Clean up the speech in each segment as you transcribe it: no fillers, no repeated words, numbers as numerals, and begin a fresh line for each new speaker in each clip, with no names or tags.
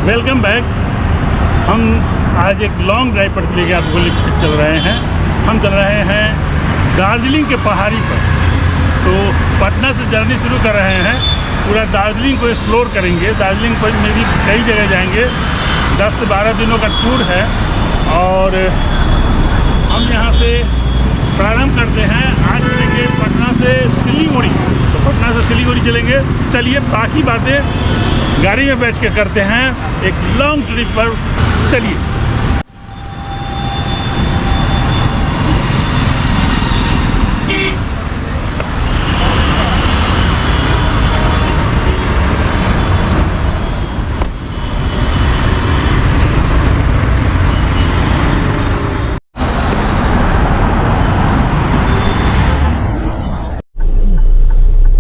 Welcome back. हम आज एक लॉन्ग ड्राइव पर लेके आपको लेकर चल रहे हैं। हम चल रहे हैं दार्जिलिंग के पहाड़ी पर। तो पटना से जर्नी शुरू कर रहे हैं, पूरा दार्जिलिंग को एक्सप्लोर करेंगे। दार्जिलिंग पर में भी कई जगह जाएंगे। 10 से 12 दिनों का टूर है और हम यहाँ से प्रारंभ करते हैं। आज चलेंगे पटना से सिलीगुड़ी। तो पटना से सिलीगुड़ी चलेंगे। चलिए बाकी बातें गाड़ी में बैठ के करते हैं एक लॉन्ग ट्रिप पर। चलिए।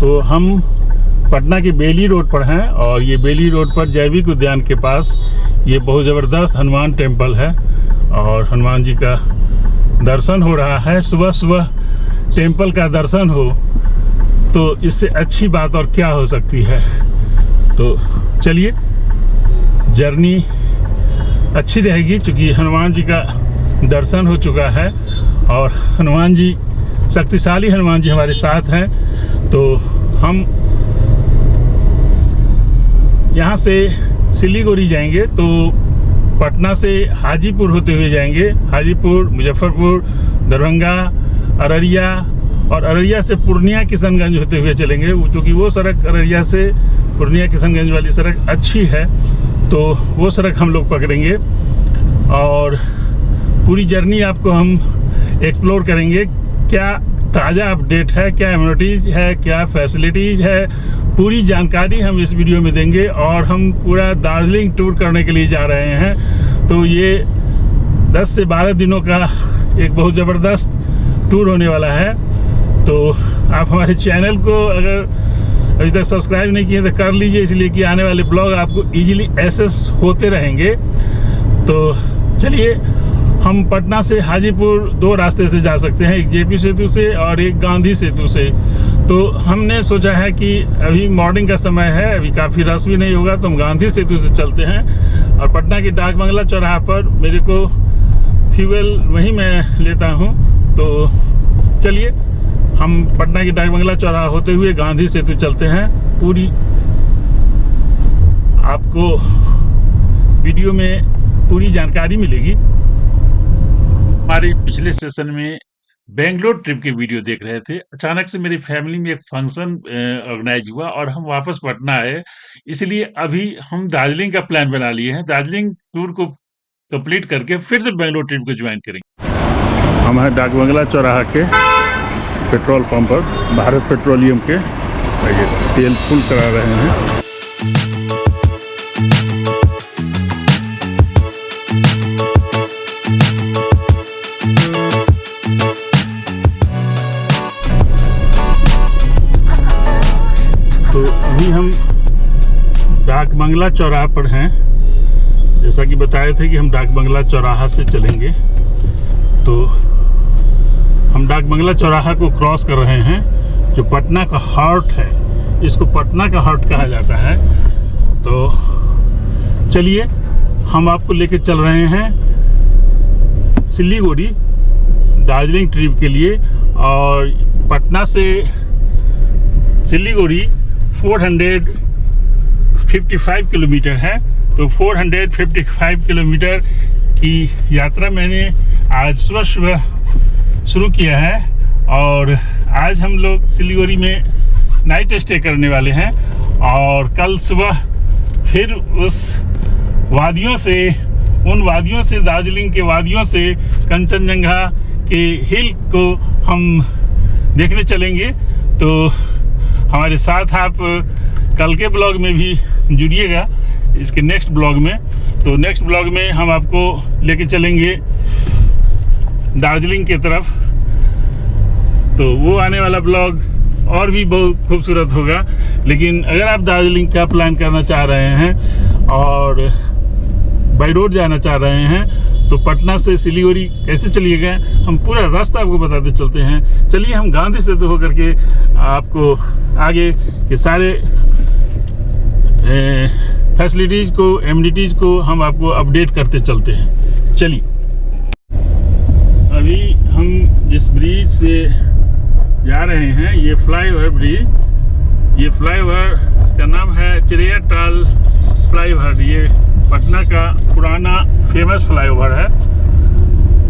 तो हम पटना के बेली रोड पर हैं और ये बेली रोड पर जैविक उद्यान के पास ये बहुत ज़बरदस्त हनुमान टेम्पल है और हनुमान जी का दर्शन हो रहा है। सुबह सुबह टेम्पल का दर्शन हो तो इससे अच्छी बात और क्या हो सकती है। तो चलिए, जर्नी अच्छी रहेगी क्योंकि हनुमान जी का दर्शन हो चुका है और हनुमान जी, शक्तिशाली हनुमान जी हमारे साथ हैं। तो हम यहाँ से सिलीगुड़ी जाएंगे तो पटना से हाजीपुर होते हुए जाएंगे। हाजीपुर, मुजफ्फरपुर, दरभंगा, अररिया और अररिया से पूर्णिया किशनगंज होते हुए चलेंगे क्योंकि वो सड़क अररिया से पूर्णिया किशनगंज वाली सड़क अच्छी है। तो वो सड़क हम लोग पकड़ेंगे और पूरी जर्नी आपको हम एक्सप्लोर करेंगे। क्या ताज़ा अपडेट है, क्या एम्यूनिटीज़ है, क्या फैसिलिटीज़ है, पूरी जानकारी हम इस वीडियो में देंगे। और हम पूरा दार्जिलिंग टूर करने के लिए जा रहे हैं। तो ये 10 से 12 दिनों का एक बहुत ज़बरदस्त टूर होने वाला है। तो आप हमारे चैनल को अगर अभी तक सब्सक्राइब नहीं किए तो कर लीजिए, इसलिए कि आने वाले ब्लॉग आपको ईजिली एक्सेस होते रहेंगे। तो चलिए, हम पटना से हाजीपुर 2 रास्ते से जा सकते हैं, एक जेपी सेतु से और एक गांधी सेतु से। तो हमने सोचा है कि अभी मॉर्निंग का समय है, अभी काफ़ी रश भी नहीं होगा, तो हम गांधी सेतु से चलते हैं। और पटना के डाक बंगला चौराहा पर मेरे को फ्यूल वहीं मैं लेता हूं। तो चलिए, हम पटना के डाक बंगला चौराहा होते हुए गांधी सेतु चलते हैं। पूरी आपको वीडियो में पूरी जानकारी मिलेगी। हमारे पिछले सेशन में बेंगलोर ट्रिप के वीडियो देख रहे थे। अचानक से मेरी फैमिली में एक फंक्शन ऑर्गेनाइज हुआ और हम वापस पटना आए, इसलिए अभी हम दार्जिलिंग का प्लान बना लिए हैं। दार्जिलिंग टूर को कंप्लीट करके फिर से बेंगलोर ट्रिप को ज्वाइन करेंगे। हम हैं डाक बंगला चौराहा के पेट्रोल पंप पर, भारत पेट्रोलियम के। तेल फुल करा रहे हैं। अभी हम डाक बंगला चौराहा पर हैं। जैसा कि बताए थे कि हम डाक बंगला चौराहा से चलेंगे। तो हम डाक बंगला चौराहा को क्रॉस कर रहे हैं, जो पटना का हार्ट है। इसको पटना का हार्ट कहा जाता है। तो चलिए, हम आपको लेके चल रहे हैं सिलीगुड़ी दार्जिलिंग ट्रिप के लिए। और पटना से सिलीगुड़ी 455 किलोमीटर है। तो 455 किलोमीटर की यात्रा मैंने आज सुबह शुरू किया है और आज हम लोग सिलीगुड़ी में नाइट स्टे करने वाले हैं। और कल सुबह फिर उस वादियों से, उन वादियों से, दार्जिलिंग के वादियों से कंचनजंगा के हिल को हम देखने चलेंगे। तो हमारे साथ आप कल के ब्लॉग में भी जुड़िएगा, इसके नेक्स्ट ब्लॉग में। तो नेक्स्ट ब्लॉग में हम आपको लेके चलेंगे दार्जिलिंग की तरफ। तो वो आने वाला ब्लॉग और भी बहुत खूबसूरत होगा। लेकिन अगर आप दार्जिलिंग का प्लान करना चाह रहे हैं और बाई रोड जाना चाह रहे हैं तो पटना से सिलीगुड़ी कैसे चलिएगा, हम पूरा रास्ता आपको बताते चलते हैं। चलिए, हम गांधी सेतु होकर के आपको आगे के सारे फैसिलिटीज़ को, एमिनिटीज़ को हम आपको अपडेट करते चलते हैं। चलिए, अभी हम जिस ब्रिज से जा रहे हैं, ये फ्लाईओवर ब्रिज, ये फ्लाईओवर, इसका नाम है चिरैयाटाल फ्लाईओवर। ये पटना का पुराना फेमस फ्लाईओवर है।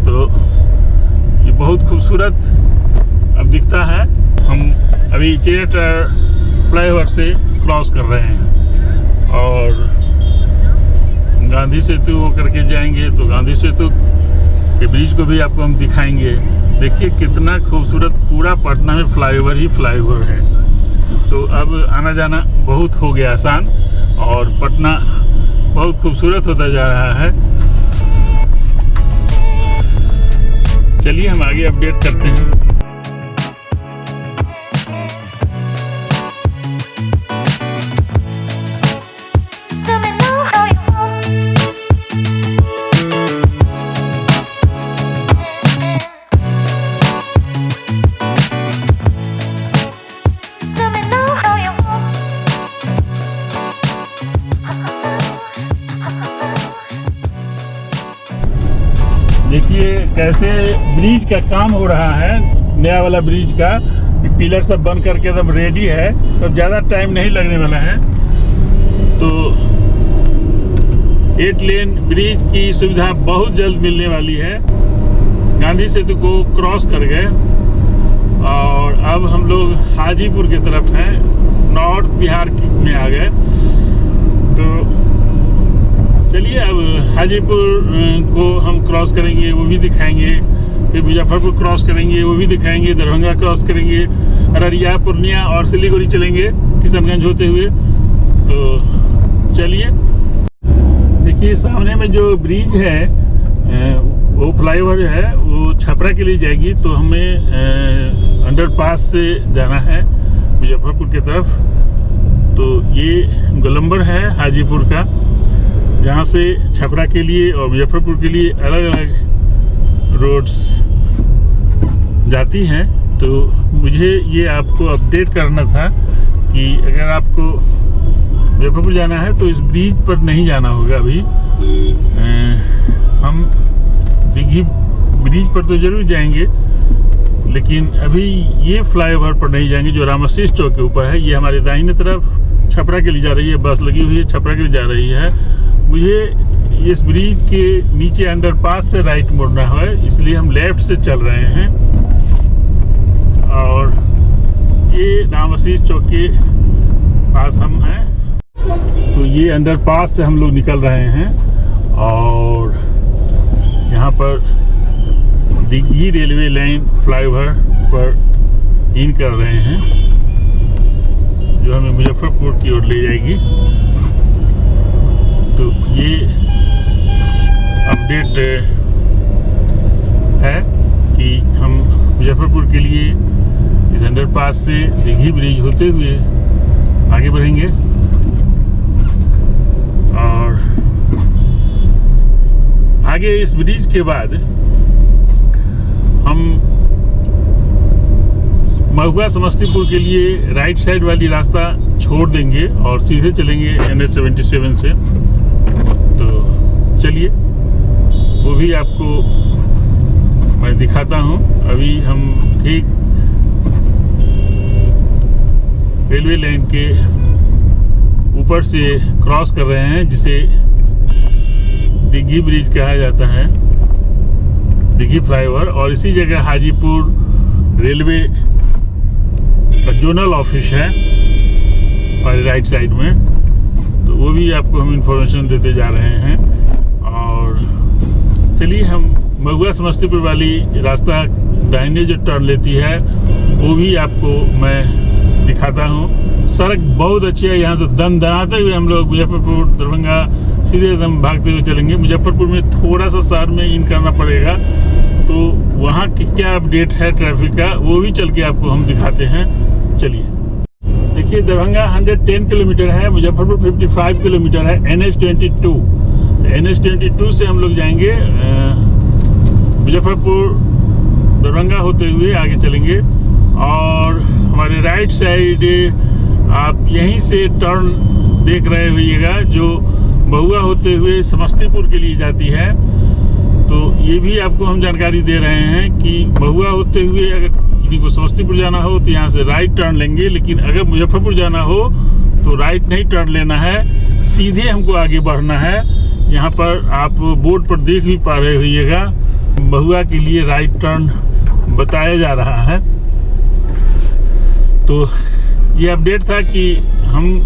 तो ये बहुत खूबसूरत अब दिखता है। हम अभी चिरैयाटाल फ्लाईओवर से क्रॉस कर रहे हैं और गांधी सेतु होकर के जाएंगे। तो गांधी सेतु के ब्रिज को भी आपको हम दिखाएंगे। देखिए कितना खूबसूरत, पूरा पटना में फ्लाईओवर ही फ्लाईओवर है। तो अब आना जाना बहुत हो गया आसान और पटना बहुत खूबसूरत होता जा रहा है। चलिए हम आगे अपडेट करते हैं। देखिए कैसे ब्रिज का काम हो रहा है, नया वाला ब्रिज का। पिलर सब बन करके एकदम रेडी है, तो ज़्यादा टाइम नहीं लगने वाला है। तो 8 लेन ब्रिज की सुविधा बहुत जल्द मिलने वाली है। गांधी सेतु को क्रॉस कर गए और अब हम लोग हाजीपुर की तरफ हैं, नॉर्थ बिहार में आ गए। तो चलिए अब हाजीपुर को हम क्रॉस करेंगे, वो भी दिखाएंगे। फिर मुजफ्फरपुर क्रॉस करेंगे, वो भी दिखाएंगे। दरभंगा क्रॉस करेंगे, अररिया, पूर्णिया और सिलीगुड़ी चलेंगे किशनगंज होते हुए। तो चलिए, देखिए सामने में जो ब्रिज है, वो फ्लाईओवर है, वो छपरा के लिए जाएगी। तो हमें अंडरपास से जाना है मुजफ्फरपुर की तरफ। तो ये गोलंबर है हाजीपुर का, जहाँ से छपरा के लिए और मुजफ्फरपुर के लिए अलग अलग रोड्स जाती हैं। तो मुझे ये आपको अपडेट करना था कि अगर आपको मुजफ्फरपुर जाना है तो इस ब्रिज पर नहीं जाना होगा। अभी हम दिघी ब्रिज पर तो ज़रूर जाएंगे, लेकिन अभी ये फ्लाईओवर पर नहीं जाएंगे जो रामाशीष चौक के ऊपर है। ये हमारे दाहिने तरफ छपरा के लिए जा रही है, बस लगी हुई है, छपरा के लिए जा रही है। मुझे इस ब्रिज के नीचे अंडरपास से राइट मुड़ना है, इसलिए हम लेफ्ट से चल रहे हैं। और ये रामाशीष चौक के पास हम हैं। तो ये अंडरपास से हम लोग निकल रहे हैं और यहाँ पर दिघी रेलवे लाइन फ्लाईओवर पर इन कर रहे हैं, जो हमें मुजफ्फरपुर की ओर ले जाएगी। तो ये अपडेट है कि हम मुजफ्फरपुर के लिए इस अंडरपास से दिघी ब्रिज होते हुए आगे बढ़ेंगे। और आगे इस ब्रिज के बाद हम महुआ समस्तीपुर के लिए राइट साइड वाली रास्ता छोड़ देंगे और सीधे चलेंगे NH-77 से। तो चलिए वो भी आपको मैं दिखाता हूँ। अभी हम ठीक रेलवे लाइन के ऊपर से क्रॉस कर रहे हैं, जिसे दिघी ब्रिज कहा जाता है, दिघी फ्लाईओवर। और इसी जगह हाजीपुर रेलवे का जोनल ऑफिस है और राइट साइड में। तो वो भी आपको हम इंफॉर्मेशन देते जा रहे हैं। और चलिए हम महुआ समस्तीपुर वाली रास्ता दाहिने जो टर्न लेती है वो भी आपको मैं दिखाता हूँ। सड़क बहुत अच्छी है, यहाँ से दनाते हुए हम लोग मुजफ्फरपुर, दरभंगा सीधे एकदम भागते हुए चलेंगे। मुजफ्फरपुर में थोड़ा सा शहर में इन करना पड़ेगा, तो वहाँ की क्या अपडेट है ट्रैफिक का वो भी चल के आपको हम दिखाते हैं। चलिए, देखिए दरभंगा 110 किलोमीटर है, मुजफ्फरपुर 55 किलोमीटर है। NH-22 से हम लोग जाएंगे मुजफ्फरपुर, दरभंगा होते हुए आगे चलेंगे। और हमारे राइट साइड आप यहीं से टर्न देख रहे होइएगा जो बहुआ होते हुए समस्तीपुर के लिए जाती है। तो ये भी आपको हम जानकारी दे रहे हैं कि बहुआ होते हुए अगर किसी को समस्तीपुर जाना हो तो यहाँ से राइट टर्न लेंगे, लेकिन अगर मुजफ्फरपुर जाना हो तो राइट नहीं टर्न लेना है, सीधे हमको आगे बढ़ना है। यहाँ पर आप बोर्ड पर देख भी पा रहे होइएगा बहुआ के लिए राइट टर्न बताया जा रहा है। तो ये अपडेट था कि हम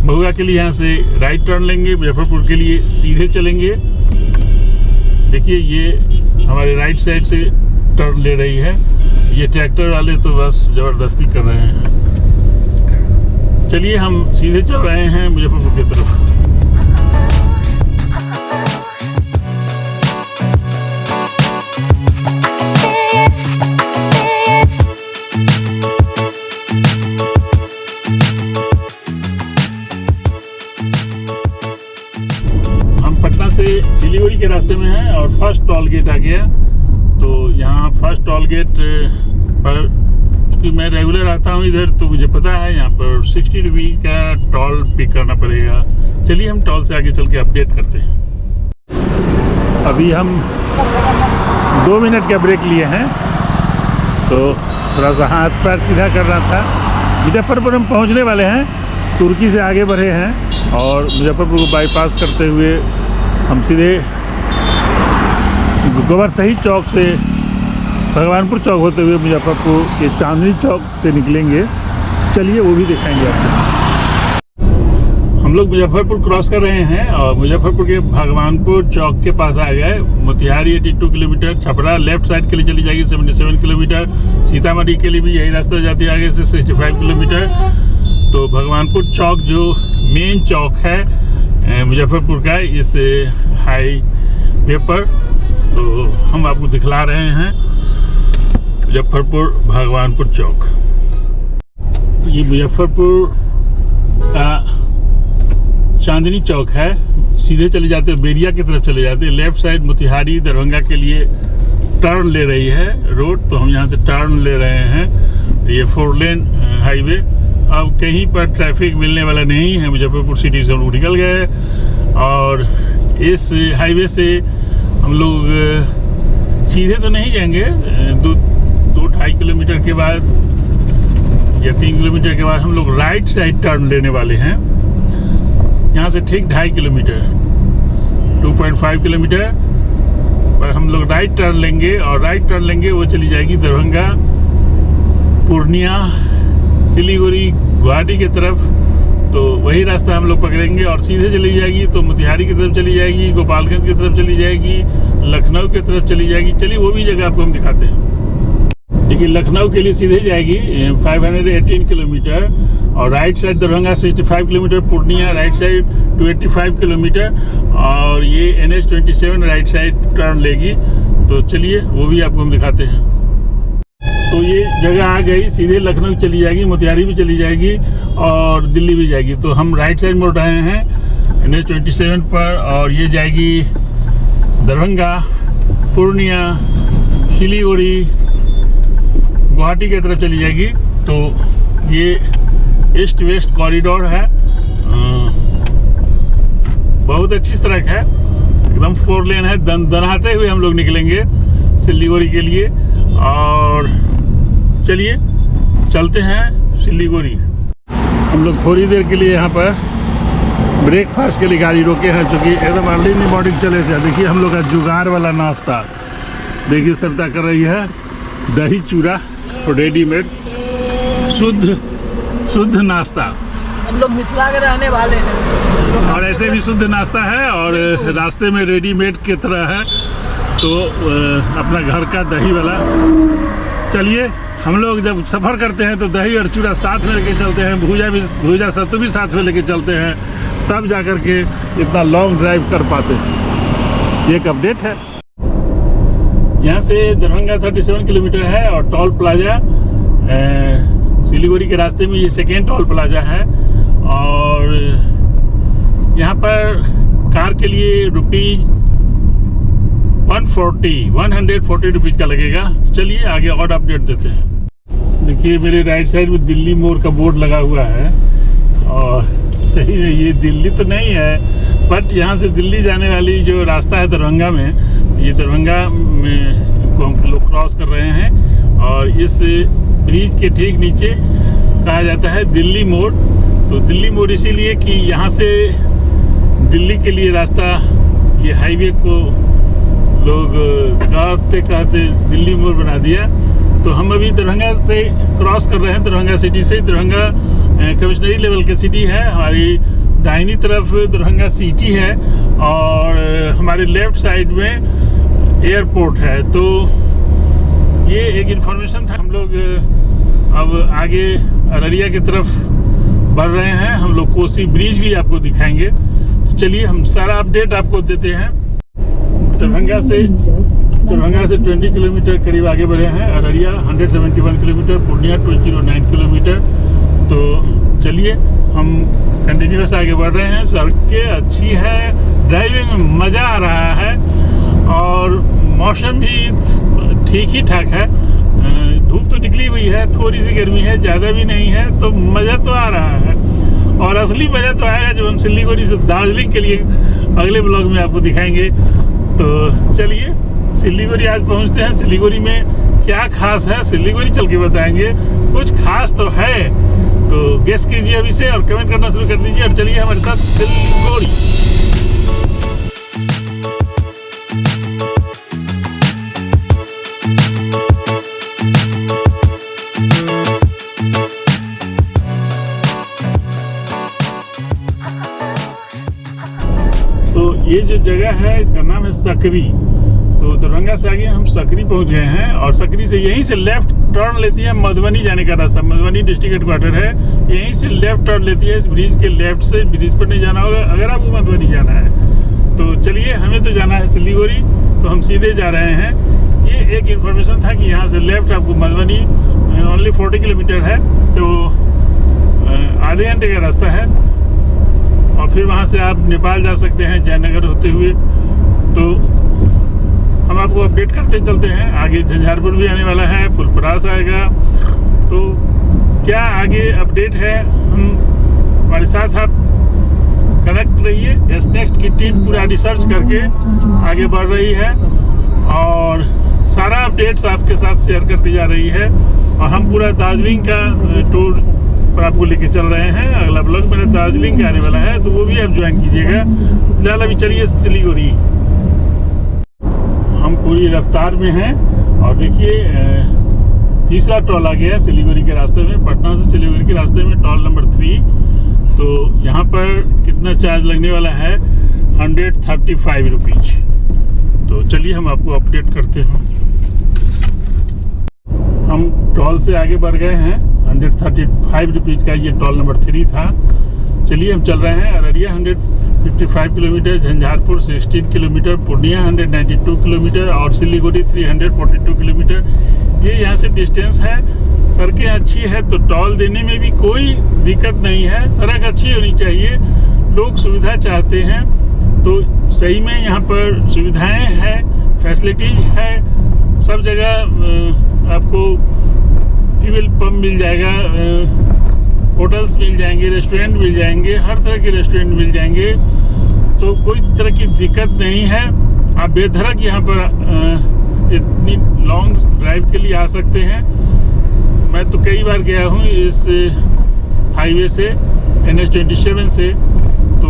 बहुआ के लिए यहाँ से राइट टर्न लेंगे, मुजफ्फरपुर के लिए सीधे चलेंगे। देखिए ये हमारे राइट साइड से टर्न ले रही है, ये ट्रैक्टर वाले तो बस ज़बरदस्ती कर रहे हैं। चलिए हम सीधे चल रहे हैं मुजफ्फरपुर की तरफ। पटना से सिलीगुड़ी के रास्ते में है और फर्स्ट टोल गेट आ गया। तो यहाँ फर्स्ट टोल गेट पर क्योंकि मैं रेगुलर आता हूँ इधर, तो मुझे पता है यहाँ पर 60 रुपये का टोल पे करना पड़ेगा। चलिए हम टोल से आगे चल के अपडेट करते हैं। अभी हम 2 मिनट का ब्रेक लिए हैं, तो थोड़ा सा हाथ पैर सीधा करना था। मुजफ्फरपुर हम पहुँचने वाले हैं, तुर्की से आगे बढ़े हैं और मुजफ्फरपुर को बाईपास करते हुए हम सीधे गोबर शहीद चौक से भगवानपुर चौक होते हुए मुजफ्फरपुर के चांदनी चौक से निकलेंगे। चलिए वो भी दिखाएंगे आपको। हम लोग मुजफ्फरपुर क्रॉस कर रहे हैं और मुजफ्फरपुर के भगवानपुर चौक के पास आ गए। Motihari 82 kilometre, Chhapra left side के लिए चली जाएगी 77 किलोमीटर, सीतामढ़ी के लिए भी यही रास्ता जाती है आगे से 65 किलोमीटर। तो भगवानपुर चौक जो मेन चौक है मुजफ्फरपुर का, इस हाईवे पर, तो हम आपको दिखला रहे हैं मुजफ्फरपुर भगवानपुर चौक। ये मुजफ्फरपुर का चांदनी चौक है। सीधे चले जाते हैं बेरिया की तरफ चले जाते हैं, लेफ्ट साइड मोतिहारी दरभंगा के लिए टर्न ले रही है रोड, तो हम यहाँ से टर्न ले रहे हैं। ये 4 लेन हाईवे। अब कहीं पर ट्रैफिक मिलने वाला नहीं है, मुजफ्फरपुर सिटी से हम लोग निकल गए और इस हाईवे से हम लोग सीधे तो नहीं जाएंगे। 2-2.5 किलोमीटर के बाद या 3 किलोमीटर के बाद हम लोग राइट साइड टर्न लेने वाले हैं। यहाँ से ठीक 2.5 किलोमीटर 2.5 किलोमीटर पर हम लोग राइट टर्न लेंगे और राइट टर्न लेंगे वो चली जाएगी दरभंगा, पूर्णिया, सिलीगुड़ी, गुवाहाटी की तरफ। तो वही रास्ता हम लोग पकड़ेंगे और सीधे चली जाएगी तो मोतिहारी की तरफ चली जाएगी, गोपालगंज की तरफ चली जाएगी, लखनऊ की तरफ चली जाएगी। चलिए वो भी जगह आपको हम दिखाते हैं। देखिए लखनऊ के लिए सीधे जाएगी 518 किलोमीटर और right side Darbhanga 65 kilometre, Purnia right side 285 kilometre और ये NH27 राइट साइड टर्न लेगी। तो चलिए वो भी आपको हम दिखाते हैं। तो ये जगह आ गई, सीधे लखनऊ चली जाएगी, मोतिहारी भी चली जाएगी और दिल्ली भी जाएगी। तो हम राइट साइड मुड़ रहे हैं NH27 पर और ये जाएगी दरभंगा, पूर्णिया, सिलीगुड़ी, गुवाहाटी की तरफ चली जाएगी। तो ये ईस्ट वेस्ट कॉरिडोर है, बहुत अच्छी सड़क है, एकदम 4 लेन है। दनाते हुए हम लोग निकलेंगे सिलीगुड़ी के लिए और चलिए चलते हैं सिलीगुड़ी। हम लोग थोड़ी देर के लिए यहाँ पर ब्रेकफास्ट के लिए गाड़ी रोके हैं, चूँकि एकदम अर्ली इन मॉर्निंग चले थे। देखिए हम लोग का जुगाड़ वाला नाश्ता, देखिए सरता कर रही है दही चूड़ा रेडीमेड, शुद्ध नाश्ता।
हम लोग मिथिला के रहने वाले हैं
और ऐसे भी शुद्ध नाश्ता है और रास्ते में रेडीमेड की तरह है, तो अपना घर का दही वाला। चलिए हम लोग जब सफ़र करते हैं तो दही और चूड़ा साथ में लेके चलते हैं, भूजा सत्तू भी साथ में लेके चलते हैं, तब जा कर के इतना लॉन्ग ड्राइव कर पाते हैं। ये एक अपडेट है। यहाँ से दरभंगा 37 किलोमीटर है और टोल प्लाजा सिलीगुड़ी के रास्ते में ये सेकेंड टोल प्लाजा है और यहाँ पर कार के लिए ₹140 रुपीज़ का लगेगा। चलिए आगे और अपडेट देते हैं। देखिए मेरे राइट साइड में दिल्ली मोड़ का बोर्ड लगा हुआ है और सही में ये दिल्ली तो नहीं है, बट यहाँ से दिल्ली जाने वाली जो रास्ता है दरभंगा में, ये दरभंगा में को हम लोग क्रॉस कर रहे हैं। और इस ब्रिज के ठीक नीचे कहा जाता है दिल्ली मोड़। तो दिल्ली मोड़ इसीलिए कि यहाँ से दिल्ली के लिए रास्ता, ये हाईवे को लोग कहते कहते दिल्ली मोड़ बना दिया। तो हम अभी दरभंगा से क्रॉस कर रहे हैं, दरभंगा सिटी से। दरभंगा कमिश्नरी लेवल की सिटी है, हमारी दाहिनी तरफ दरभंगा सिटी है और हमारे लेफ्ट साइड में एयरपोर्ट है। तो ये एक इन्फॉर्मेशन था। हम लोग अब आगे अररिया की तरफ बढ़ रहे हैं। हम लोग कोसी ब्रिज भी आपको दिखाएंगे। तो चलिए हम सारा अपडेट आपको देते हैं। दरभंगा से 20 किलोमीटर करीब आगे बढ़े हैं। Araria 171 kilometre, Purnia 209 kilometre. तो चलिए हम कंटिन्यूस आगे बढ़ रहे हैं। सड़कें अच्छी है, ड्राइविंग में मज़ा आ रहा है और मौसम भी ठीक ही ठाक है। धूप तो निकली हुई है, थोड़ी सी गर्मी है, ज़्यादा भी नहीं है, तो मज़ा तो आ रहा है। और असली मज़ा तो आएगा जब हम सिलीगुड़ी से दार्जिलिंग के लिए अगले ब्लॉग में आपको दिखाएंगे। तो चलिए सिलीगुड़ी आज पहुंचते हैं। सिलीगुड़ी में क्या खास है, सिलीगुड़ी चल के बताएंगे। कुछ खास तो है, तो गेस कीजिए अभी से और कमेंट करना शुरू कर दीजिए। और चलिए हमारे साथ सिलीगुड़ी। तो ये जो जगह है इसका नाम है सकरी। तो दरभंगा से आगे हम सकरी पहुंच गए हैं और सकरी से यहीं से लेफ्ट टर्न लेती है मधुबनी जाने का रास्ता। मधुबनी डिस्ट्रिक्ट हेडक्वार्टर है, यहीं से लेफ्ट टर्न लेती है। इस ब्रिज के लेफ्ट से, ब्रिज पर नहीं जाना होगा अगर आपको मधुबनी जाना है। तो चलिए हमें तो जाना है सिलीगुड़ी, तो हम सीधे जा रहे हैं। ये एक इन्फॉर्मेशन था कि यहाँ से लेफ्ट आपको मधुबनी ओनली 40 किलोमीटर है, तो आधे घंटे का रास्ता है। और फिर वहाँ से आप नेपाल जा सकते हैं जयनगर होते हुए। तो हम आपको अपडेट करते चलते हैं। आगे झंझारपुर भी आने वाला है, फुलपरास आएगा। तो क्या आगे अपडेट है, हम हमारे साथ आप कनेक्ट रहिए। यस नेक्स्ट की टीम पूरा रिसर्च करके आगे बढ़ रही है और सारा अपडेट्स आपके साथ शेयर करती जा रही है। और हम पूरा दार्जिलिंग का टूर पर आपको लेके चल रहे हैं। अगला ब्लॉग मेरा दार्जिलिंग का आने वाला है, तो वो भी आप ज्वाइन कीजिएगा। फिलहाल अभी चलिए सिलीगुड़ी। हम पूरी रफ्तार में हैं और देखिए तीसरा टोल आ गया है सिलीगुड़ी के रास्ते में। पटना से सिलीगुड़ी के रास्ते में टोल नंबर 3। तो यहाँ पर कितना चार्ज लगने वाला है, 135 रुपीज। तो चलिए हम आपको अपडेट करते हैं। हम टोल से आगे बढ़ गए हैं। 135 रुपीज का ये टोल नंबर 3 था। चलिए हम चल रहे हैं। Araria 155 kilometre, Jhanjharpur 16 kilometre, Purnia 192 kilometre और सिलीगुड़ी 342 किलोमीटर। ये यहाँ से डिस्टेंस है। सड़कें अच्छी है तो टोल देने में भी कोई दिक्कत नहीं है। सड़क अच्छी होनी चाहिए, लोग सुविधा चाहते हैं। तो सही में यहाँ पर सुविधाएं हैं, फैसिलिटीज है। सब जगह आपको फ्यूल पंप मिल जाएगा, होटल्स मिल जाएंगे, रेस्टोरेंट मिल जाएंगे, हर तरह के रेस्टोरेंट मिल जाएंगे। तो कोई तरह की दिक्कत नहीं है। आप बेधड़क यहाँ पर इतनी लॉन्ग ड्राइव के लिए आ सकते हैं। मैं तो कई बार गया हूँ इस हाईवे से, NH27 से। तो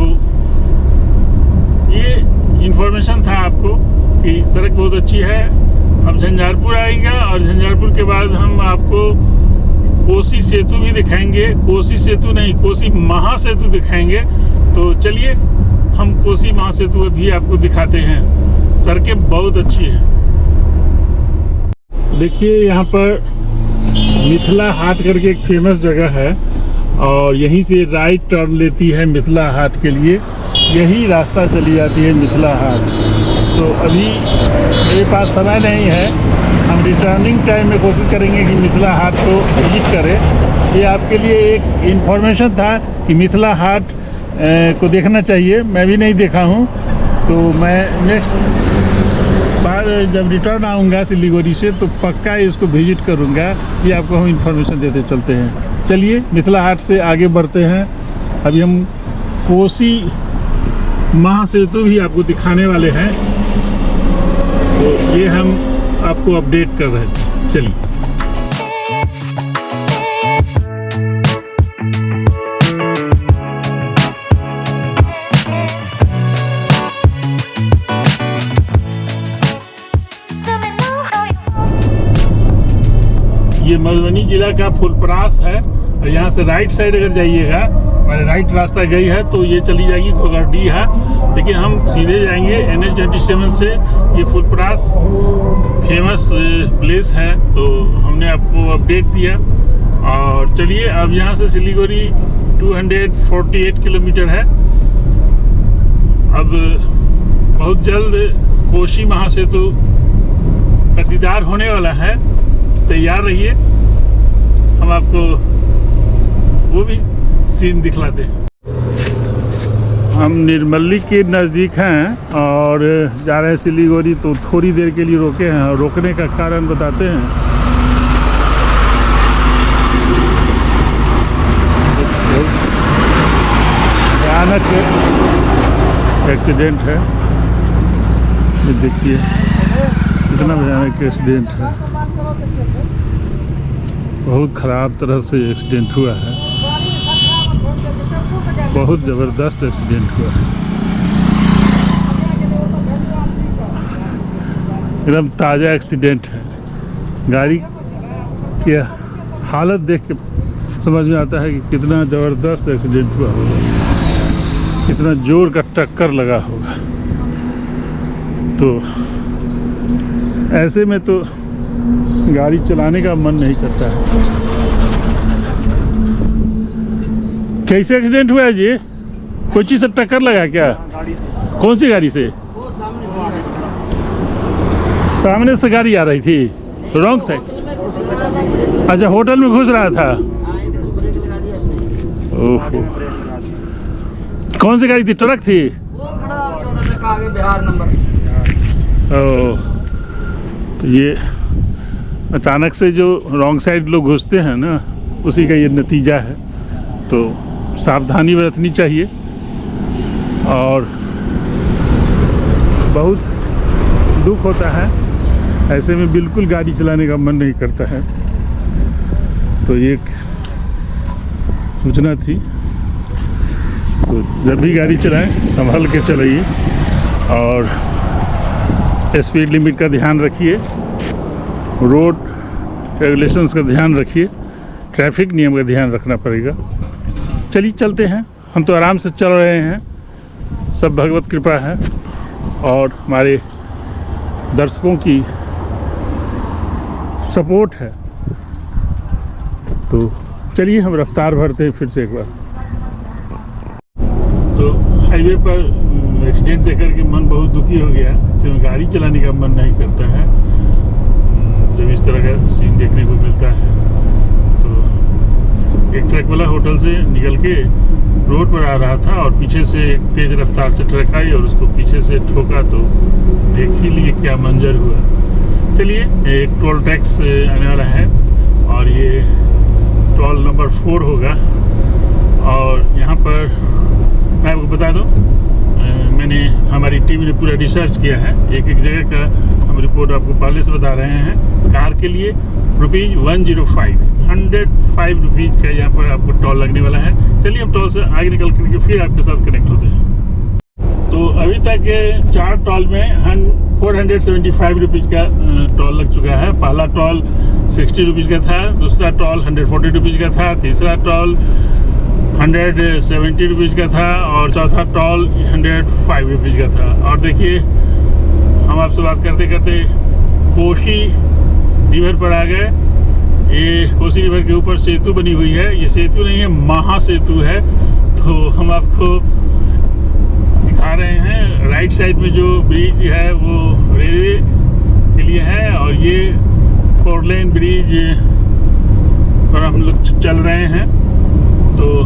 ये इन्फॉर्मेशन था आपको कि सड़क बहुत अच्छी है। अब झंझारपुर आएगा और झंझारपुर के बाद हम आपको कोसी सेतु भी दिखाएंगे। कोसी सेतु नहीं, कोसी महासेतु दिखाएंगे। तो चलिए हम कोसी महासेतु भी आपको दिखाते हैं। सड़कें बहुत अच्छी हैं। देखिए यहाँ पर मिथिला हाट करके एक फेमस जगह है और यहीं से राइट टर्न लेती है मिथिला हाट के लिए। यही रास्ता चली जाती है मिथिला हाट। तो अभी मेरे पास समय नहीं है, हम रिटर्निंग टाइम में कोशिश करेंगे कि मिथिला हाट को विजिट करें। ये आपके लिए एक इन्फॉर्मेशन था कि मिथिला हाट को देखना चाहिए। मैं भी नहीं देखा हूँ, तो मैं नेक्स्ट बार जब रिटर्न आऊँगा सिलीगुड़ी से तो पक्का इसको विजिट करूँगा। ये आपको हम इन्फॉर्मेशन देते चलते हैं। चलिए मिथिला हाट से आगे बढ़ते हैं। अभी हम कोसी महासेतु भी आपको दिखाने वाले हैं। तो ये हम आपको अपडेट कर रहे हैं। चलिए। ये मधुबनी जिला का फुलपरास है और यहाँ से राइट साइड अगर जाइएगा, हमारे राइट रास्ता गई है तो ये चली जाएगी घोघरडी है, लेकिन हम सीधे जाएंगे NH-27 से। ये फुलपरास फेमस प्लेस है तो हमने आपको अपडेट दिया। और चलिए, अब यहाँ से सिलीगुड़ी 248 किलोमीटर है। अब बहुत जल्द कोसी महासेतु का दीदार होने वाला है, तैयार रहिए, हम आपको वो भी सीन दिखलाते हैं। हम निर्मली के नज़दीक हैं और जा रहे हैं सिलीगुड़ी, तो थोड़ी देर के लिए रोके हैं और रोकने का कारण बताते हैं। भयानक एक्सीडेंट है, ये देखिए कितना भयानक एक्सीडेंट है। बहुत ख़राब तरह से एक्सीडेंट हुआ है, बहुत ज़बरदस्त एक्सीडेंट हुआ है। एकदम ताज़ा एक्सीडेंट है। गाड़ी की हालत देख के समझ में आता है कि कितना ज़बरदस्त एक्सीडेंट हुआ होगा, कितना जोर का टक्कर लगा होगा। तो ऐसे में तो गाड़ी चलाने का मन नहीं करता है। कैसे एक्सीडेंट हुआ है जी? कोई चीज़ से टक्कर लगा क्या? कौन सी गाड़ी से? सामने से गाड़ी आ रही थी, रॉन्ग साइड। अच्छा, होटल में घुस रहा था। ओहो, कौन सी गाड़ी थी? ट्रक थी?
बिहार नंबर।
ओह, तो ये अचानक से जो रॉन्ग साइड लोग घुसते हैं ना, उसी का ये नतीजा है। तो सावधानी बरतनी चाहिए और बहुत दुख होता है, ऐसे में बिल्कुल गाड़ी चलाने का मन नहीं करता है। तो ये एक सूचना थी। तो जब भी गाड़ी चलाएं संभल के चलाइए और स्पीड लिमिट का ध्यान रखिए, रोड रेगुलेशंस का ध्यान रखिए, ट्रैफिक नियम का ध्यान रखना पड़ेगा। चलिए चलते हैं, हम तो आराम से चल रहे हैं, सब भगवत कृपा है और हमारे दर्शकों की सपोर्ट है। तो चलिए हम रफ्तार भरते हैं फिर से एक बार। तो हाईवे पर एक्सीडेंट देखकर के मन बहुत दुखी हो गया, इसमें गाड़ी चलाने का मन नहीं करता है जब इस तरह का सीन देखने को मिलता है। तो एक ट्रक वाला होटल से निकल के रोड पर आ रहा था और पीछे से एक तेज़ रफ्तार से ट्रक आई और उसको पीछे से ठोका। तो देख ही लिए क्या मंजर हुआ। चलिए, एक टोल टैक्स आने वाला है और ये टोल नंबर 4 होगा। और यहाँ पर मैं आपको बता दूँ, मैंने हमारी टीम ने पूरा रिसर्च किया है, एक एक जगह का हम रिपोर्ट आपको पहले से बता रहे हैं। कार के लिए ₹105 रुपीज़ का यहाँ पर आपको टोल लगने वाला है। चलिए हम टोल से आगे निकल करके फिर आपके साथ कनेक्ट होते हैं। तो अभी तक 4 टोल में 475 रुपीज़ का टोल लग चुका है। पहला टोल 60 रुपीज़ का था, दूसरा टोल 140 रुपीज़ का था, तीसरा टोल 170 रुपीज़ का था और चौथा टोल 105 रुपीज़ का था। और देखिए, हम आपसे बात करते करते कोसी रिवर पर आ गए। ये कोसी रिवर के ऊपर सेतु बनी हुई है, ये सेतु नहीं है, महासेतु है। तो हम आपको दिखा रहे हैं, राइट साइड में जो ब्रिज है वो रेलवे के लिए है और ये 4 लेन ब्रिज पर हम लोग चल रहे हैं। तो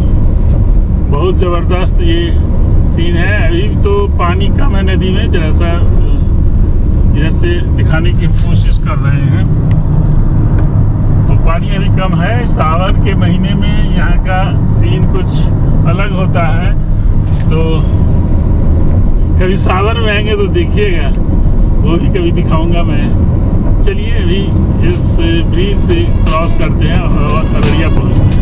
बहुत ज़बरदस्त ये सीन है। अभी तो पानी कम है नदी में, जरा सा इधर से दिखाने की कोशिश कर रहे हैं। तो पानी अभी कम है। सावन के महीने में यहाँ का सीन कुछ अलग होता है। तो कभी सावन में आएंगे तो देखिएगा, वो भी कभी दिखाऊंगा मैं। चलिए अभी इस ब्रिज से क्रॉस करते हैं और अररिया पहुंचते हैं।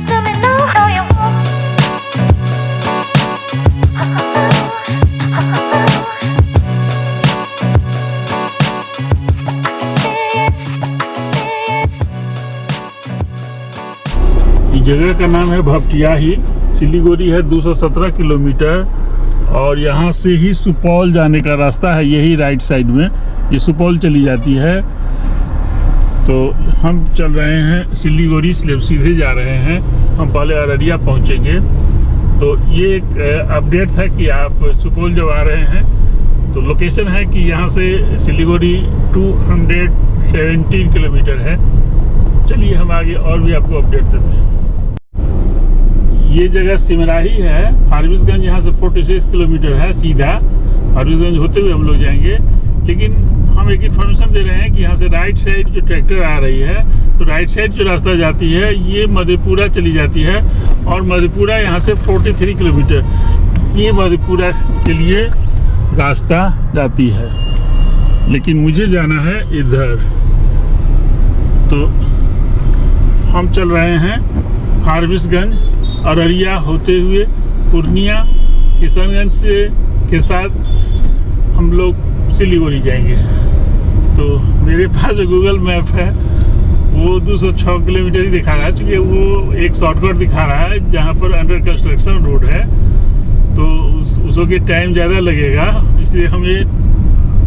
Let me know how you want.
इस जगह का नाम है भपटियाही। सिलीगुड़ी है 217 किलोमीटर और यहाँ से ही सुपौल जाने का रास्ता है, यही राइट साइड में ये सुपौल चली जाती है। तो हम चल रहे हैं सिलीगुड़ी से सीधे जा रहे हैं, हम पहले अररिया पहुँचेंगे। तो ये एक अपडेट था कि आप सुपौल जब आ रहे हैं तो लोकेशन है कि यहाँ से सिलीगुड़ी 217 किलोमीटर है। चलिए हम आगे और भी आपको अपडेट देते हैं। ये जगह सिमराही है, फारबिसगंज यहाँ से 46 किलोमीटर है सीधा। फारबिसगंज होते हुए हम लोग जाएंगे, लेकिन हम एक इन्फॉर्मेशन दे रहे हैं कि यहाँ से राइट साइड जो ट्रैक्टर आ रही है, तो राइट साइड जो रास्ता जाती है ये मधेपुरा चली जाती है और मधेपुरा यहाँ से 43 किलोमीटर ये मधेपुरा के लिए रास्ता जाती है। लेकिन मुझे जाना है इधर, तो हम चल रहे हैं फारबिसगंज अररिया होते हुए पूर्णिया, किशनगंज से के साथ हम लोग सिलीगुड़ी जाएंगे। तो मेरे पास जो गूगल मैप है वो 206 किलोमीटर ही दिखा रहा है, चूँकि वो एक शॉर्टकट दिखा रहा है जहाँ पर अंडर कंस्ट्रक्शन रोड है, तो उसको के टाइम ज़्यादा लगेगा, इसलिए हमें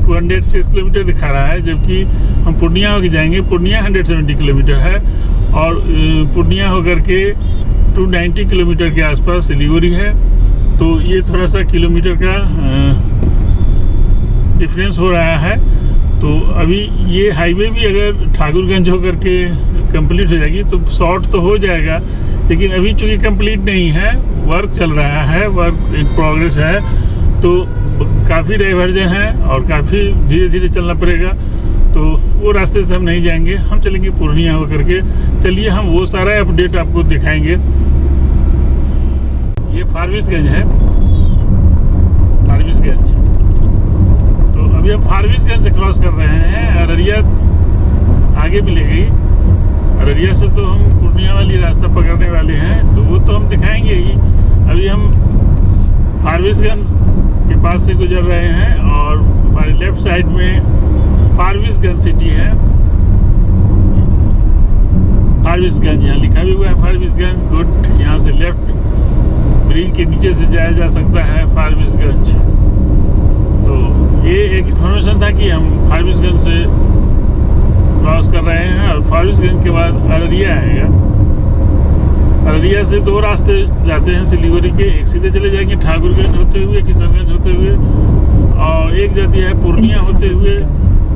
206 किलोमीटर दिखा रहा है। जबकि हम पूर्णिया होकर जाएंगे, पूर्णिया 170 किलोमीटर है और पूर्णिया होकर के 290 किलोमीटर के आसपास सिलीगुड़ी है। तो ये थोड़ा सा किलोमीटर का डिफरेंस हो रहा है। तो अभी ये हाईवे भी अगर ठाकुरगंज होकर के कंप्लीट हो जाएगी तो शॉर्ट तो हो जाएगा, लेकिन अभी चूँकि कंप्लीट नहीं है, वर्क चल रहा है, वर्क इन प्रोग्रेस है, तो काफ़ी डाइवर्जन है और काफ़ी धीरे धीरे चलना पड़ेगा। तो वो रास्ते से हम नहीं जाएंगे, हम चलेंगे पूर्णिया होकर के। चलिए हम वो सारा अपडेट आपको दिखाएंगे। ये फारबिसगंज है, फारबिसगंज। तो अभी हम फारबिसगंज से क्रॉस कर रहे हैं, अररिया आगे भी ले गई। अररिया से तो हम पूर्णिया वाली रास्ता पकड़ने वाले हैं, तो वो तो हम दिखाएंगे ही। अभी हम फारबिसगंज के पास से गुजर रहे हैं और हमारे लेफ्ट साइड में फारबिसगंज सिटी है। फारबिसगंज यहाँ लिखा भी हुआ है, फारबिसगंज गुड। यहाँ से लेफ्ट ब्रिज के नीचे से जाया जा सकता है फारबिसगंज। तो ये एक इन्फॉर्मेशन था कि हम फारबिसगंज से क्रॉस कर रहे हैं और फारबिसगंज के बाद अररिया आएगा। अररिया से दो रास्ते जाते हैं सिलीगुड़ी के, एक सीधे चले जाएंगे ठाकुरगंज होते हुए, किशनगंज होते हुए, और एक जाती है पूर्णिया होते हुए।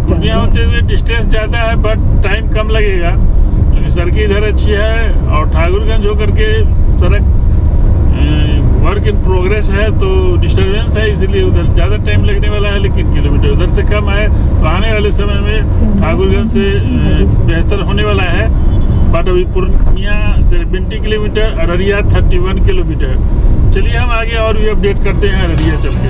पूर्णिया होते हुए डिस्टेंस ज़्यादा है बट टाइम कम लगेगा, क्योंकि सड़कें इधर अच्छी है और ठाकुरगंज होकर के सड़क वर्क इन प्रोग्रेस है, तो डिस्टर्बेंस है, इसलिए उधर ज़्यादा टाइम लगने वाला है। लेकिन किलोमीटर उधर से कम है, तो आने वाले समय में ठाकुरगंज से बेहतर होने वाला है। बट अभी पूर्णिया 70 किलोमीटर, अररिया 31 किलोमीटर। चलिए हम आगे और भी अपडेट करते हैं अररिया चल के।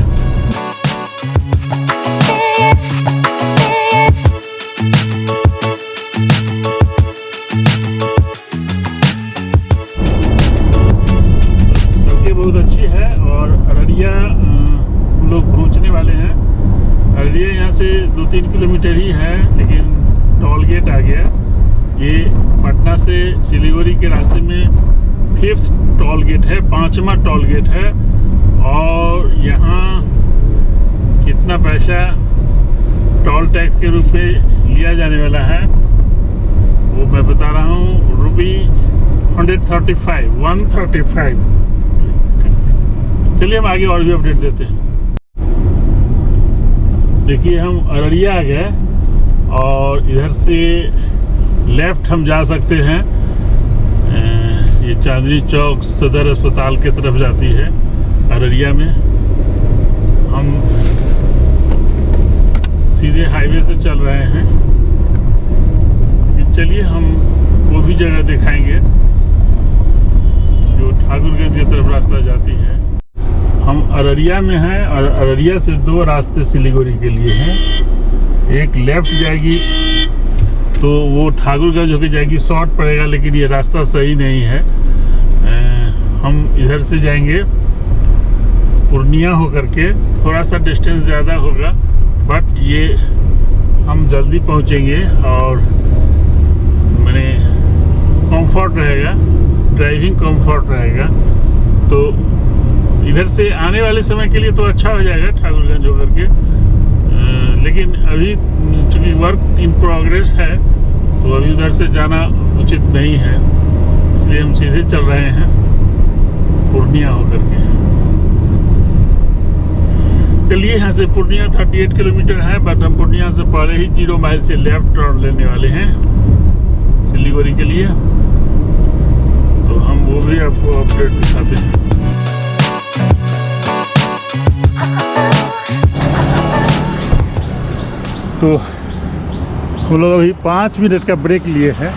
सड़कें बहुत अच्छी है और अररिया हम लोग पहुँचने वाले हैं। अररिया यहाँ से 2-3 किलोमीटर ही है, लेकिन टोल गेट आ गया। ये पटना से सिलीगुड़ी के रास्ते में 5th टोल गेट है, 5वां टोल गेट है। और यहाँ कितना पैसा टोल टैक्स के रूप में लिया जाने वाला है वो मैं बता रहा हूँ, ₹135। चलिए हम आगे और भी अपडेट देते हैं। देखिए हम अररिया आ गए और इधर से लेफ्ट हम जा सकते हैं। ये चांदनी चौक सदर अस्पताल के तरफ जाती है अररिया में। हम सीधे हाईवे से चल रहे हैं। चलिए हम वो भी जगह दिखाएंगे जो ठाकुरगंज अररिया में है और अररिया से 2 रास्ते सिलीगुड़ी के लिए हैं। एक लेफ्ट जाएगी तो वो ठाकुरगंज होकर जाएगी, शॉर्ट पड़ेगा, लेकिन ये रास्ता सही नहीं है। हम इधर से जाएंगे पूर्णिया होकर के, थोड़ा सा डिस्टेंस ज़्यादा होगा बट ये हम जल्दी पहुंचेंगे और मैंने कंफर्ट रहेगा, ड्राइविंग कंफर्ट रहेगा। तो इधर से आने वाले समय के लिए तो अच्छा हो जाएगा ठाकुरगंज होकर के, लेकिन अभी चूँकि वर्क इन प्रोग्रेस है तो अभी उधर से जाना उचित नहीं है, इसलिए हम सीधे चल रहे हैं पूर्णिया होकर के। चलिए, यहाँ से पूर्णिया 38 किलोमीटर है, बट हम पूर्णिया से पहले ही 0 माइल से लेफ्ट टर्न लेने वाले हैं सिलीगुड़ी के लिए। तो हम वो भी आपको अपडेट दिखाते हैं। तो हम लोग अभी 5 मिनट का ब्रेक लिए हैं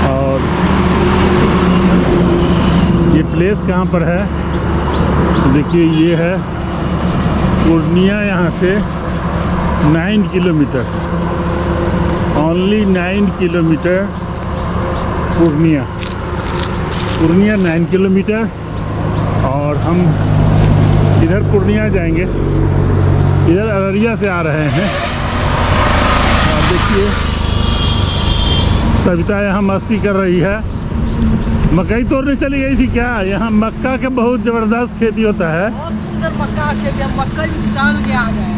और ये प्लेस कहाँ पर है तो देखिए, ये है पूर्णिया, यहाँ से 9 kilometre, only 9 kilometre Purnia 9 kilometre. और हम इधर पूर्णिया जाएंगे, इधर अररिया से आ रहे हैं। और देखिए सविता यहाँ मस्ती कर रही है, मकई तोड़ने चली गई थी क्या? यहाँ मक्का के बहुत ज़बरदस्त खेती होता है।
बहुत सुंदर मक्का का खेती है, मक्का भी डाल के आ गए,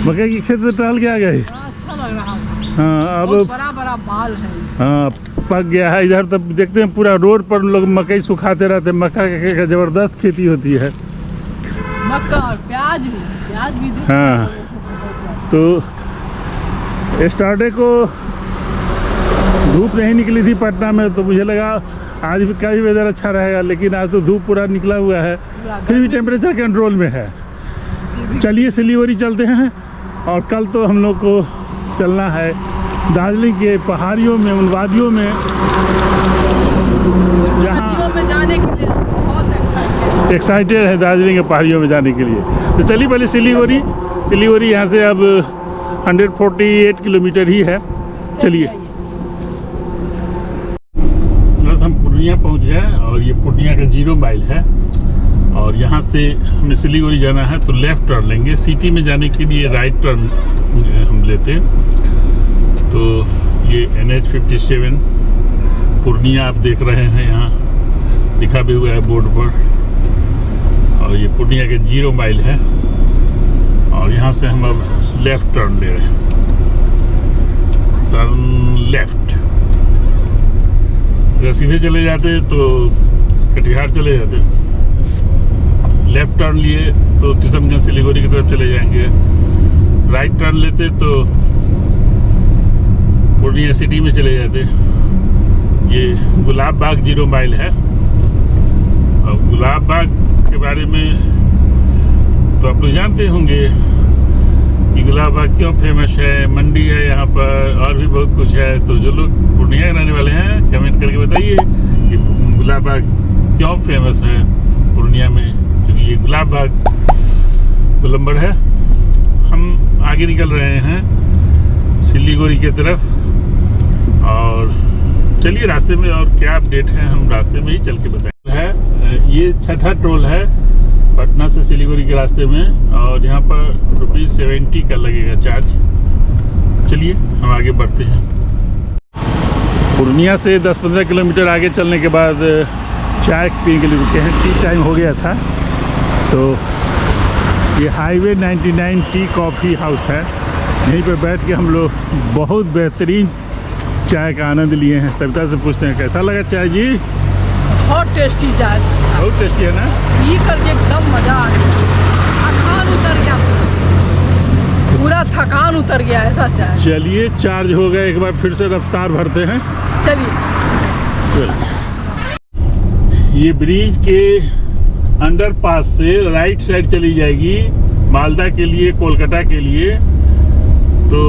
मकई की खेत से टहल के आ गए।
अच्छा लग रहा था।
हाँ, अब
बड़ा बड़ा बाल है इसका।
हाँ पक गया है। इधर तब देखते हैं पूरा रोड पर लोग मकई सुखाते रहते हैं। मक्का का ज़बरदस्त खेती होती है।
मक्का और प्याज भी
हाँ, तो स्टार्टे को धूप नहीं निकली थी पटना में, तो मुझे लगा आज भी का भी वेदर अच्छा रहेगा, लेकिन आज तो धूप पूरा निकला हुआ है, फिर भी टेम्परेचर कंट्रोल में है। चलिए सिलीगुड़ी चलते हैं। और कल तो हम लोग को चलना है दार्जिलिंग के पहाड़ियों में, उन वादियों में जहाँ
में जाने के लिए बहुत
एक्साइटेड है, दार्जिलिंग के पहाड़ियों में जाने के लिए। तो चलिए पहले सिलीगुड़ी यहाँ से अब 148 किलोमीटर ही है। चलिए, बस हम पूर्णिया पहुँच गए और ये पूर्णिया का 0 माइल है। और यहाँ से हमें सिलीगुड़ी जाना है तो लेफ़्ट टर्न लेंगे। सिटी में जाने के लिए राइट टर्न हम लेते। तो ये NH 57 पूर्णिया आप देख रहे हैं, यहाँ लिखा भी हुआ है बोर्ड पर। और ये पूर्णिया के 0 माइल है और यहाँ से हम अब लेफ़्ट टर्न ले रहे हैं। Turn left. अगर सीधे चले जाते तो कटिहार चले जाते, लेफ़्ट टर्न लिए तो किशनगंज सिलीगुड़ी की तरफ चले जाएंगे। राइट टर्न लेते तो पूर्णिया सिटी में चले जाते। ये गुलाब बाग 0 माइल है। और गुलाब बाग के बारे में तो आप लोग जानते होंगे कि गुलाब बाग क्यों फेमस है, मंडी है यहाँ पर और भी बहुत कुछ है। तो जो लोग पूर्णिया के रहने वाले हैं कमेंट करके बताइए कि गुलाब बाग क्यों फेमस है पूर्णिया में, क्योंकि ये गुलाब बाग गोलंबर है। हम आगे निकल रहे हैं सिलीगुड़ी की तरफ। और चलिए रास्ते में और क्या अपडेट है हम रास्ते में ही चल के बताएंगे। ये 6ठा टोल है पटना से सिलीगुड़ी के रास्ते में, और यहाँ पर ₹70 का लगेगा चार्ज। चलिए हम आगे बढ़ते हैं। पूर्णिया से 10-15 किलोमीटर आगे चलने के बाद चाय पीने के लिए रुके हैं। टी टाइम हो गया था। तो ये हाईवे 99 टी कॉफ़ी हाउस है। यहीं पर बैठ के हम लोग बहुत बेहतरीन चाय का आनंद लिए हैं। सविता से पूछते हैं कैसा लगा चाय जी?
बहुत टेस्टी चाय,
बहुत टेस्टी है ना?
पी करके एकदम मजा आ गया, थकान उतर गया, पूरा थकान उतर गया ऐसा चाय।
चलिए चार्ज हो गया, एक बार फिर से रफ्तार भरते हैं।
चलिए,
ये ब्रिज के अंडरपास से राइट साइड चली जाएगी मालदा के लिए, कोलकाता के लिए। तो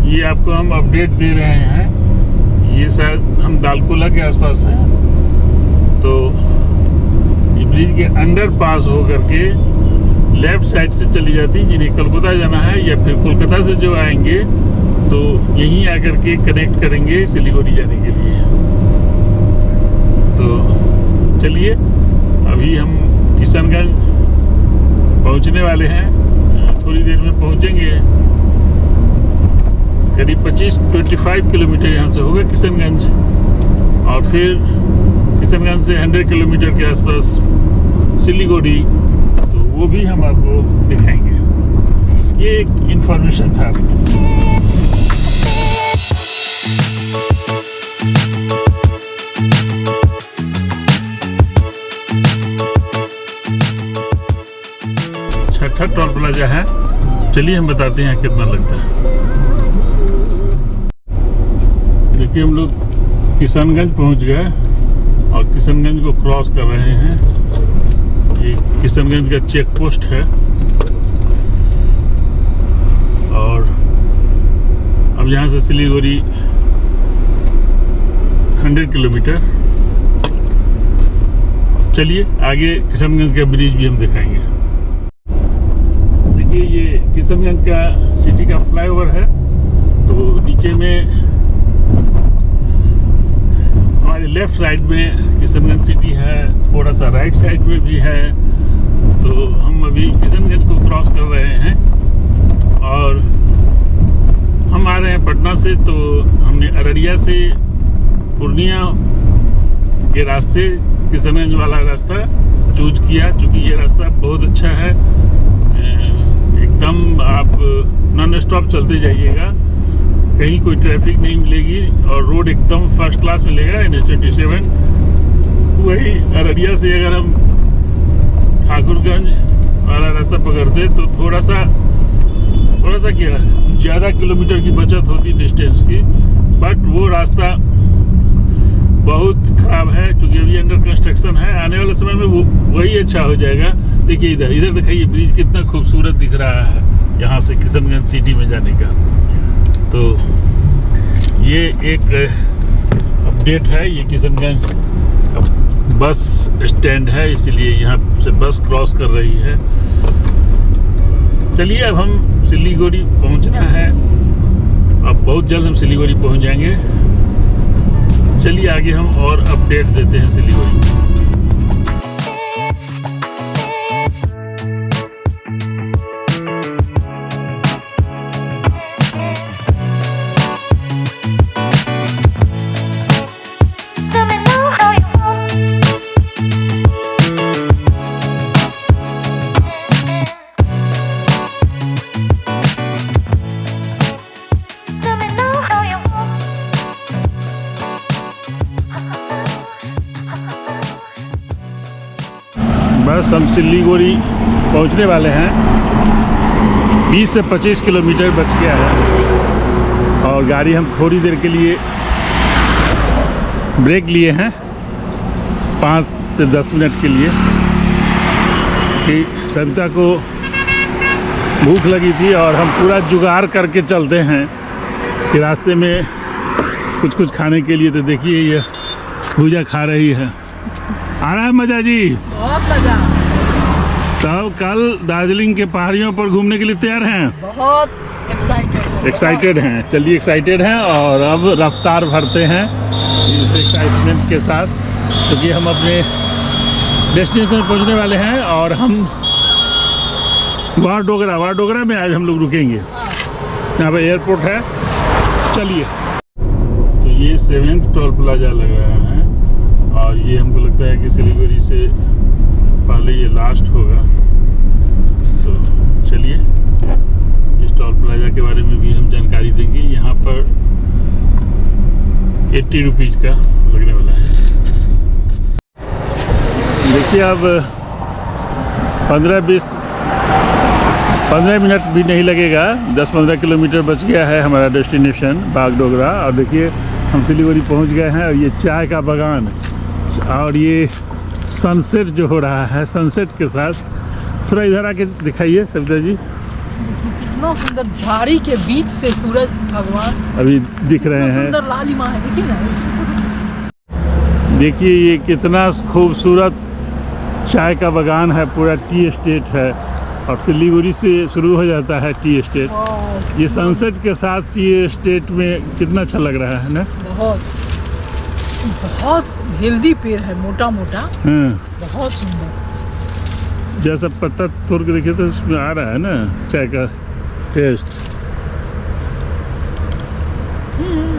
ये आपको हम अपडेट दे रहे हैं। ये शायद हम दालकोला के आसपास हैं। तो ये ब्रिज के अंडरपास हो करके लेफ्ट साइड से चली जाती, जिन्हें कोलकाता जाना है या फिर कोलकाता से जो आएंगे तो यहीं आकर के कनेक्ट करेंगे सिलीगुड़ी जाने के लिए। तो चलिए अभी हम किशनगंज पहुंचने वाले हैं, थोड़ी देर में पहुंचेंगे। करीब 25 किलोमीटर यहाँ से होगा किशनगंज, और फिर किशनगंज से 100 किलोमीटर के आसपास सिलीगुड़ी, तो वो भी हम आपको दिखाएंगे। ये एक इन्फॉर्मेशन था। छठा टोल प्लाजा है, चलिए हम बताते हैं कितना लगता है। देखिए हम लोग किशनगंज पहुंच गए और किशनगंज को क्रॉस कर रहे हैं। ये किशनगंज का चेक पोस्ट है और अब यहाँ से सिलीगुड़ी 100 किलोमीटर। चलिए आगे किशनगंज का ब्रिज भी हम दिखाएंगे। देखिए ये किशनगंज का सिटी का फ्लाईओवर है, तो नीचे में हमारे लेफ्ट साइड में किशनगंज सिटी है, थोड़ा सा राइट साइड में भी है। तो हम अभी किशनगंज को क्रॉस कर रहे हैं और हम आ रहे हैं पटना से, तो हमने अररिया से पूर्णिया के रास्ते किशनगंज वाला रास्ता चूज किया, क्योंकि ये रास्ता बहुत अच्छा है। एकदम आप नॉन स्टॉप चलते जाइएगा, कहीं कोई ट्रैफिक नहीं मिलेगी और रोड एकदम फर्स्ट क्लास मिलेगा। NH-27 वही अररिया से अगर हम ठाकुरगंज वाला रास्ता पकड़ते तो थोड़ा सा क्या ज़्यादा किलोमीटर की बचत होती डिस्टेंस की, बट वो रास्ता बहुत ख़राब है, क्योंकि अभी अंडर कंस्ट्रक्शन है। आने वाले समय में वो वही अच्छा हो जाएगा। देखिए इधर दिखाइए ब्रिज कितना खूबसूरत दिख रहा है यहाँ से किशनगंज सिटी में जाने का। तो ये एक अपडेट है, ये किशनगंज बस स्टैंड है, इसीलिए यहाँ से बस क्रॉस कर रही है। चलिए अब हम सिलीगुड़ी पहुँचना है, अब बहुत जल्द हम सिलीगुड़ी पहुँच जाएंगे। चलिए आगे हम और अपडेट देते हैं Siliguri.
Tell me now how you want. Tell me now how you want.
बस हम सिलीगुड़ी पहुंचने वाले हैं। 20 से 25 किलोमीटर बच गया है और गाड़ी हम थोड़ी देर के लिए ब्रेक लिए हैं, 5 से 10 मिनट के लिए, कि सविता को भूख लगी थी और हम पूरा जुगाड़ करके चलते हैं कि रास्ते में कुछ खाने के लिए। तो देखिए ये भूजा खा रही है, आ रहा है मजा जी।
बहुत मजा,
तब कल दार्जिलिंग के पहाड़ियों पर घूमने के लिए तैयार हैं?
बहुत
एक्साइटेड हैं। चलिए एक्साइटेड हैं और अब रफ्तार भरते हैं इस एक्साइटमेंट के साथ, क्योंकि हम अपने डेस्टिनेशन पहुंचने वाले हैं और हम वारडोगरा में आज हम लोग रुकेंगे। यहाँ पे एयरपोर्ट है। चलिए, तो ये 7th टोल प्लाजा लग रहा है और ये हमको लगता है कि सिलीगुड़ी से पहले ये लास्ट होगा। तो चलिए इस टोल प्लाजा के बारे में भी हम जानकारी देंगे। यहाँ पर 80 रुपीज़ का लगने वाला है। देखिए अब 15 मिनट भी नहीं लगेगा, 10-15 किलोमीटर बच गया है हमारा डेस्टिनेशन बागडोगरा। और देखिए हम सिलीगुड़ी पहुंच गए हैं और ये चाय का बागान और ये सनसेट जो हो रहा है, सनसेट के साथ थोड़ा इधर आके दिखाइए सविता जी।
कितना सुंदर झाड़ी के बीच से सूरज भगवान
अभी दिख रहे हैं,
सुंदर लालिमा है। देखिए ना,
देखिए ये कितना खूबसूरत चाय का बागान है, पूरा टी एस्टेट है और सिलीगुड़ी से शुरू हो जाता है टी एस्टेट।
वाह,
ये सनसेट के साथ टी एस्टेट में कितना अच्छा लग रहा है ना।
बहुत बहुत हेल्दी पेड़ है, मोटा मोटा,
हाँ,
बहुत सुंदर।
जैसा पत्ता तोड़ के देखिए तो उसमें आ रहा है ना चाय का टेस्ट।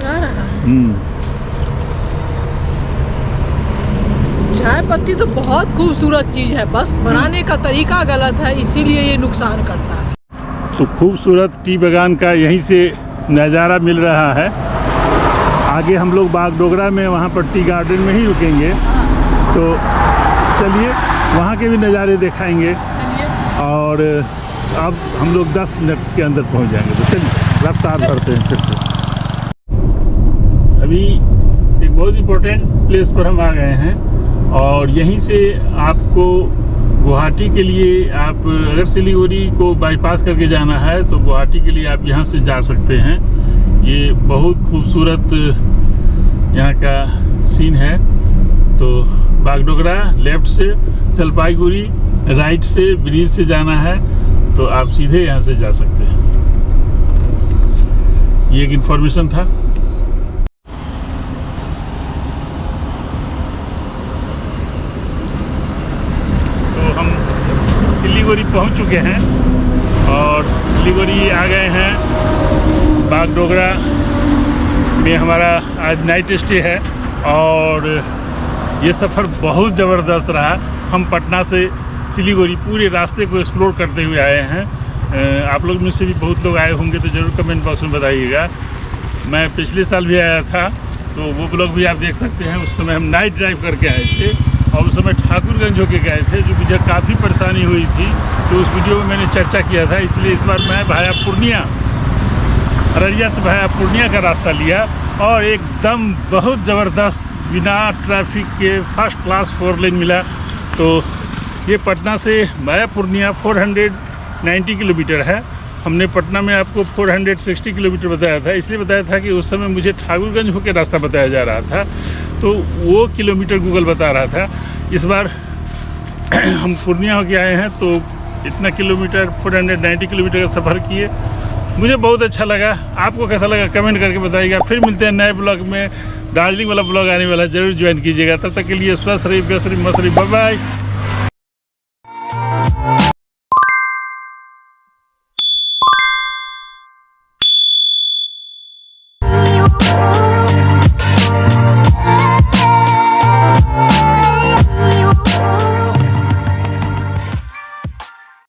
आ रहा है।
हम्म।
चाय पत्ती तो बहुत खूबसूरत चीज है, बस बनाने का तरीका गलत है, इसीलिए ये नुकसान करता है।
तो खूबसूरत टी बागान का यहीं से नज़ारा मिल रहा है। आगे हम लोग बागडोगरा में वहाँ पर टी गार्डन में ही रुकेंगे, तो चलिए वहाँ के भी नज़ारे दिखाएंगे।
चलिए,
और अब हम लोग 10 मिनट के अंदर पहुँच जाएंगे, तो चलिए रफ्तार करते हैं फिर से। अभी एक बहुत इम्पोर्टेंट प्लेस पर हम आ गए हैं और यहीं से आपको गुवाहाटी के लिए, आप अगर सिलीगुड़ी को बाईपास करके जाना है तो गुवाहाटी के लिए आप यहाँ से जा सकते हैं। ये बहुत खूबसूरत यहाँ का सीन है। तो बागडोगरा लेफ्ट से, जलपाईगुड़ी राइट से, ब्रिज से जाना है तो आप सीधे यहाँ से जा सकते हैं। ये एक इन्फॉर्मेशन था। सिलीगुड़ी पहुंच चुके हैं और सिलीगुड़ी आ गए हैं। बागडोगरा में हमारा आज नाइट स्टे है और ये सफ़र बहुत ज़बरदस्त रहा। हम पटना से सिलीगुड़ी पूरे रास्ते को एक्सप्लोर करते हुए आए हैं। आप लोग में से भी बहुत लोग आए होंगे तो ज़रूर कमेंट बॉक्स में बताइएगा। मैं पिछले साल भी आया था तो वो ब्लॉग भी आप देख सकते हैं। उस समय हम नाइट ड्राइव करके आए थे और उस समय ठाकुरगंज होके गए थे, जो मुझे काफ़ी परेशानी हुई थी, तो उस वीडियो में मैंने चर्चा किया था। इसलिए इस बार मैं भाया पूर्णिया, अररिया से भाया पूर्णिया का रास्ता लिया और एकदम बहुत ज़बरदस्त बिना ट्रैफिक के फर्स्ट क्लास 4 लेन मिला। तो ये पटना से भाया पूर्णिया 490 किलोमीटर है। हमने पटना में आपको 460 किलोमीटर बताया था, इसलिए बताया था कि उस समय मुझे ठाकुरगंज होकर रास्ता बताया जा रहा था, तो वो किलोमीटर गूगल बता रहा था। इस बार हम पूर्णिया होके आए हैं तो इतना किलोमीटर 490 किलोमीटर का सफ़र किए। मुझे बहुत अच्छा लगा। आपको कैसा लगा कमेंट करके बताइएगा। फिर मिलते हैं नए ब्लॉग में। दार्जिलिंग वाला ब्लॉग आने वाला, ज़रूर ज्वाइन कीजिएगा। तब तक के लिए स्वस्थ रहिए, व्यस्त रहिए, मस्त रहिए। Bye bye.